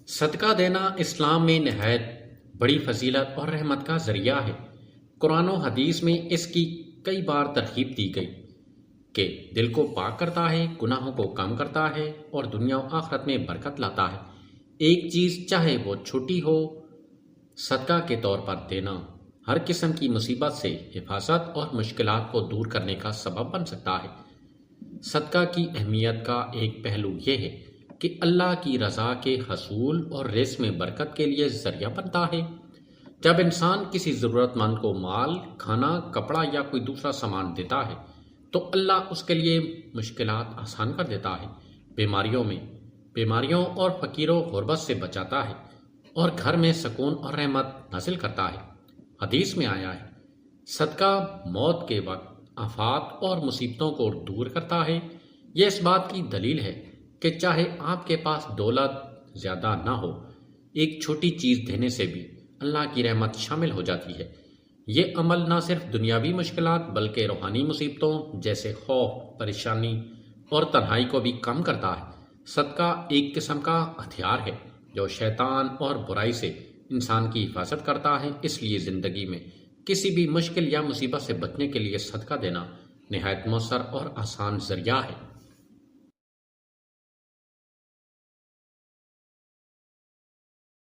صدقہ دینا اسلام میں نہایت بڑی فضیلت اور رحمت کا ذریعہ ہے۔ قرآن و حدیث میں اس کی کئی بار ترغیب دی گئی کہ دل کو پاک کرتا ہے، گناہوں کو کم کرتا ہے اور دنیا و آخرت میں برکت لاتا ہے۔ ایک چیز چاہے وہ چھوٹی ہو، صدقہ کے طور پر دینا ہر قسم کی مصیبت سے حفاظت اور مشکلات کو دور کرنے کا سبب بن سکتا ہے۔ صدقہ کی اہمیت کا ایک پہلو یہ ہے کہ اللہ کی رضا کے حصول اور رزق میں برکت کے لیے ذریعہ بنتا ہے۔ جب انسان کسی ضرورت مند کو مال، کھانا، کپڑا یا کوئی دوسرا سامان دیتا ہے تو اللہ اس کے لیے مشکلات آسان کر دیتا ہے، بیماریوں اور فقیر و غربت سے بچاتا ہے اور گھر میں سکون اور رحمت نازل کرتا ہے۔ حدیث میں آیا ہے، صدقہ موت کے وقت آفات اور مصیبتوں کو دور کرتا ہے۔ یہ اس بات کی دلیل ہے کہ چاہے آپ کے پاس دولت زیادہ نہ ہو، ایک چھوٹی چیز دینے سے بھی اللہ کی رحمت شامل ہو جاتی ہے۔ یہ عمل نہ صرف دنیاوی مشکلات بلکہ روحانی مصیبتوں جیسے خوف، پریشانی اور تنہائی کو بھی کم کرتا ہے۔ صدقہ ایک قسم کا ہتھیار ہے جو شیطان اور برائی سے انسان کی حفاظت کرتا ہے، اس لیے زندگی میں کسی بھی مشکل یا مصیبت سے بچنے کے لیے صدقہ دینا نہایت مؤثر اور آسان ذریعہ ہے۔